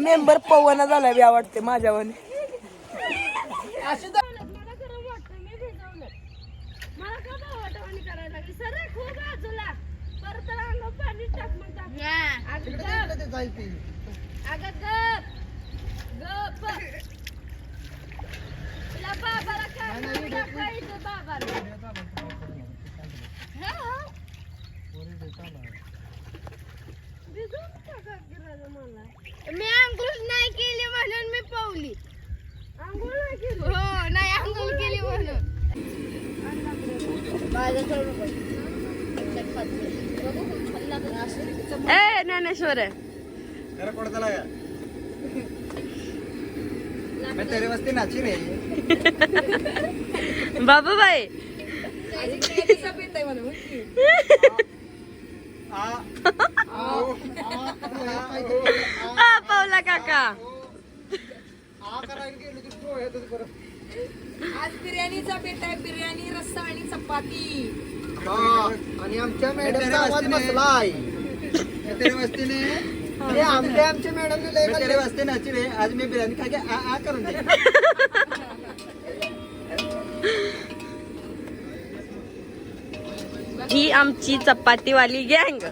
Member Pavana झाला बी आवडते माझ्यावाने. मी आंघोळ नाही केली म्हणून मी पावली. आंघोळ नाही केली. हो नाही आंघोळ केली म्हणून. ए ज्ञानेश्वर मैं तेरे वास्ते नाची रे. बाबू बाई पावला काका आज बिर्याणीचा बेत आहे. बिर्याणी रस्सा आणि चपाती. आणि आमच्या मॅडमचा आवाज बसलाय. तेरे वास्ते ने ये आमच्या मॅडम ने मैं तेरे वास्ते नाची रे. आज मैं बिर्याणी खा के आ करून दे. ही आमची चपातीवाली गँग.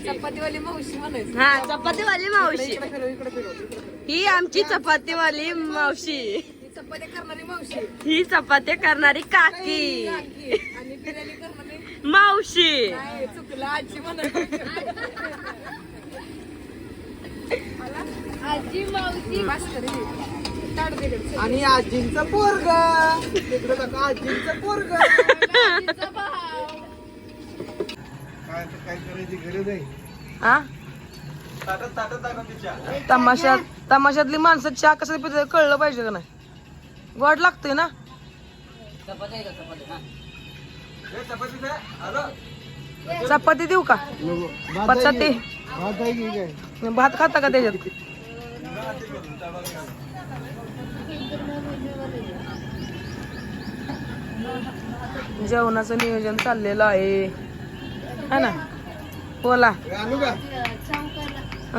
चपातीवाली मावशी म्हणायचं. हा चपातीवाली मावशी. ही आमची चपातीवाली मावशी. चपाती करणारी मावशी. ही चपात्या करणारी काकी आणि बिर्याणी करणारी मावशी. नाही, चुकलं आजी म्हणायचं. आजी मावशी आणि आजींचं पोरग तिकडे बघा. आजींचं पोरग काय करायची गरज आहे. हा तमाशातली माणसं चहा कसं पितात कळलं पाहिजे का नाही. गोड लागतंय ना. चपाती देऊ का. पचाती भात खाता का त्याच्यात. जेवणाचं नियोजन चाललेलं आहे हा ना. बोला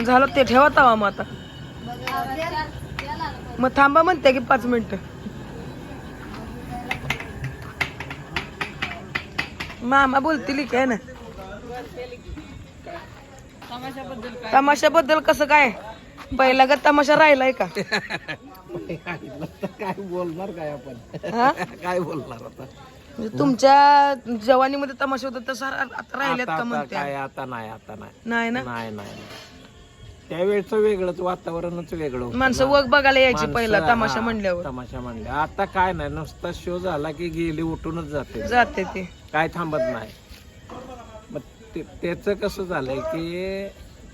झालं ते ठेवा तवा. मग आता मग थांबा म्हणते की 5 मिनिटं. मामा बोलतील काय ना. तमाशाबद्दल कसं काय. पहिला का तमाशा राहिलाय का. काय बोलणार काय आपण. हा काय बोलणार आता. म्हणजे तुमच्या जवानीमध्ये तमाशा होता तसं आता राहिल्यात का म्हणते. काय आता नाही नाही ना. नाही त्यावेळेचं वेगळंच वातावरणच वेगळं होतं. माणसं वग बघायला यायची माणसं, पहिला तमाशा हा, म्हणल्यावर. तमाशा म्हणल्या. आता काय नाही नुसता शो झाला की गेली उठूनच जाते ते. काय थांबत नाही. मग त्याच कसं झालंय की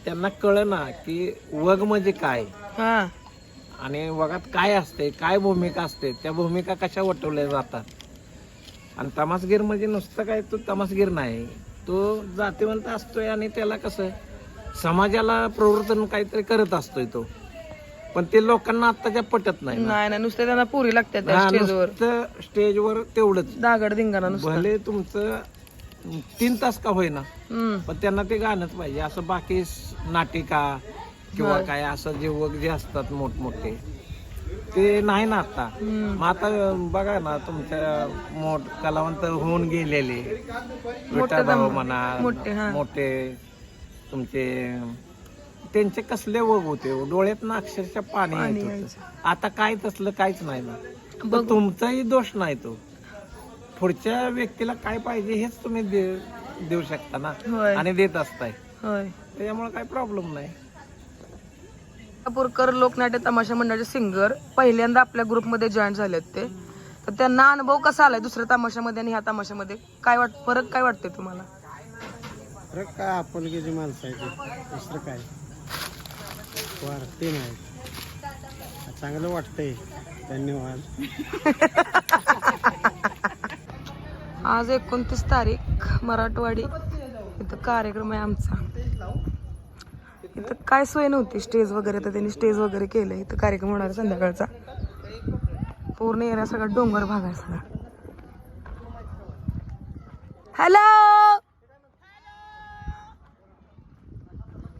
त्यांना कळना की वग म्हणजे काय हा आणि वगात काय असते, काय भूमिका असते, त्या भूमिका कशा वटवल्या जातात. आणि तमासगीर म्हणजे नुसतं काय तो तमासगीर नाही, तो जातीवंत असतोय आणि त्याला कसं समाजाला प्रवर्तन काहीतरी करत असतोय तो. पण ते लोकांना आत्ताच्या पटत नाही ना. नाही नुसतं त्यांना पुरी लागते हा, स्टेजवर. नुसतं स्टेजवर तेवढंच दागड धिंगाणा नुसतं. भले तुमचं 3 तास का होईना हम्म. पण त्यांना ते गाणंच पाहिजे. असं बाकी नाटिका किंवा काय असं जे वग जे असतात मोठमोठे ते नाही ना आता. मग आता बघा ना तुमच्या कलावंत होऊन गेलेले विठा भाऊ म्हणा, मोठे तुमचे त्यांचे कसले वग होते, डोळ्यात अक्षरशः पाणी येत होतं. आता काय तसलं काहीच नाही ना. तर तुमचाही दोष नाही तो. पुढच्या व्यक्तीला काय पाहिजे हेच तुम्ही देऊ शकता ना आणि देत असताय. त्याच्यामुळे काही प्रॉब्लेम नाही. नागपूरकर लोकनाट्य तमाशा मंडळाचे सिंगर पहिल्यांदा आपल्या ग्रुपमध्ये जॉईन झालेत ते. तर त्यांना अनुभव कसा आलाय दुसऱ्या तमाशामध्ये आणि ह्या तमाशामध्ये. काय फरक काय वाटतंय तुम्हाला. फरक काय आपुलकीची माणसं आहे ते, दुसरं काय वाटते नाही. चांगलं वाटतंय. धन्यवाद. आज 29 तारीख मराठवाडी इथं कार्यक्रम आहे आमचा. इथं काय सोय नव्हती स्टेज वगैरे, तर त्यांनी स्टेज वगैरे केलं. इथं कार्यक्रम होणार संध्याकाळचा. पूर्ण एरिया सगळा डोंगर भाग आहे सगळा. हॅलो.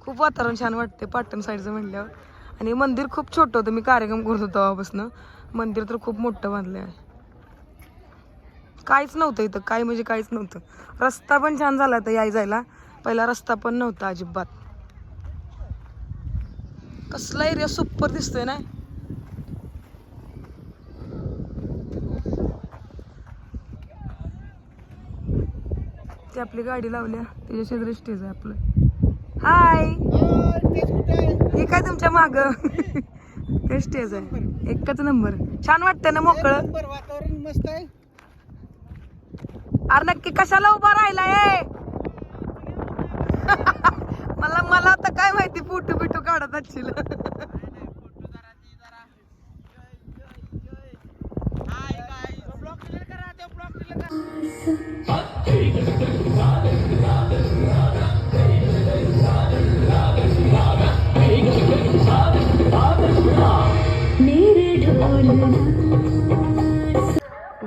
खूप वातावरण छान वाटते पाटण साईडचं म्हणल्यावर. आणि मंदिर खूप छोटं होतं. मी कार्यक्रम करत होतो तेव्हापासून. मंदिर तर खूप मोठं बांधलं आहे. काहीच नव्हतं इथं, काय म्हणजे काहीच नव्हतं. रस्ता पण छान झाला तर याय जायला. पहिला रस्ता पण नव्हता अजिबात. कसला एरिया सुपर दिसतोय ना. ती आपली गाडी लावल्या त्याच्या शेजारी स्टेज आहे आपलं. हाय, हे काय तुमच्या माग काय स्टेज आहे. एकच नंबर. छान वाटतं ना मोकळं. वातावरण मस्त आहे. अरे नक्की कशाला उभा राहिलाय मला आता काय माहिती फोटो बिटो काढत असशील.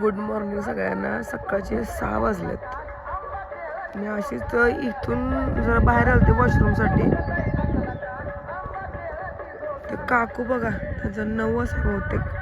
गुड मॉर्निंग सगळ्यांना. सकाळचे 6 वाजलेत. मी अशीच इथून जरा बाहेर आलते वॉशरूमसाठी. ते काकू बघा, त्याचं 9 वाजता बहुतेक.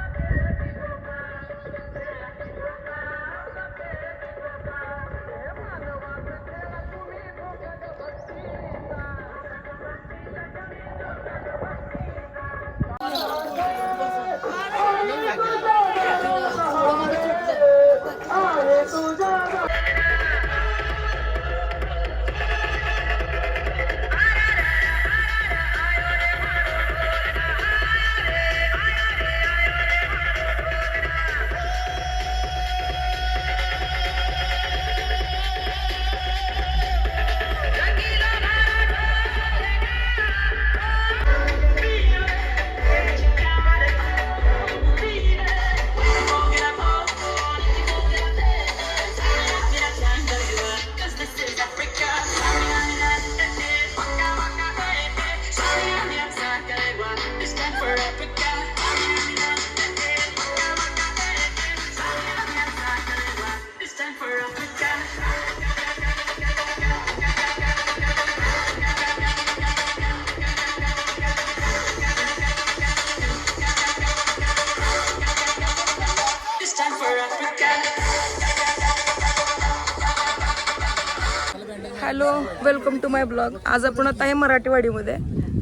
Hello, welcome to my blog. आज आपण आता आहे मराठीवाडीमध्ये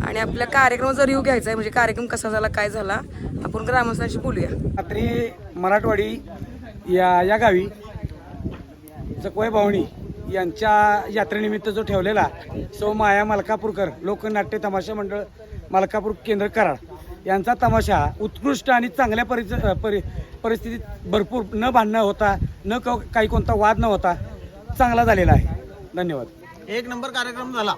आणि आपल्या कार्यक्रमाचा रिव्ह्यू घ्यायचा आहे. म्हणजे कार्यक्रम कसा झाला, काय झाला, आपण ग्रामस्थांशी बोलूया. रात्री मराठवाडी या गावी जकवाई भावणी यांच्या यात्रेनिमित्त जो ठेवलेला सौ माया मलकापूरकर लोकनाट्य तमाशा मंडळ मलकापूर केंद्र कराड यांचा तमाशा उत्कृष्ट आणि चांगल्या परिस्थितीत भरपूर न भांडणं होता, काही कोणता वाद न होता चांगला झालेला आहे. धन्यवाद. एक नंबर कार्यक्रम झाला.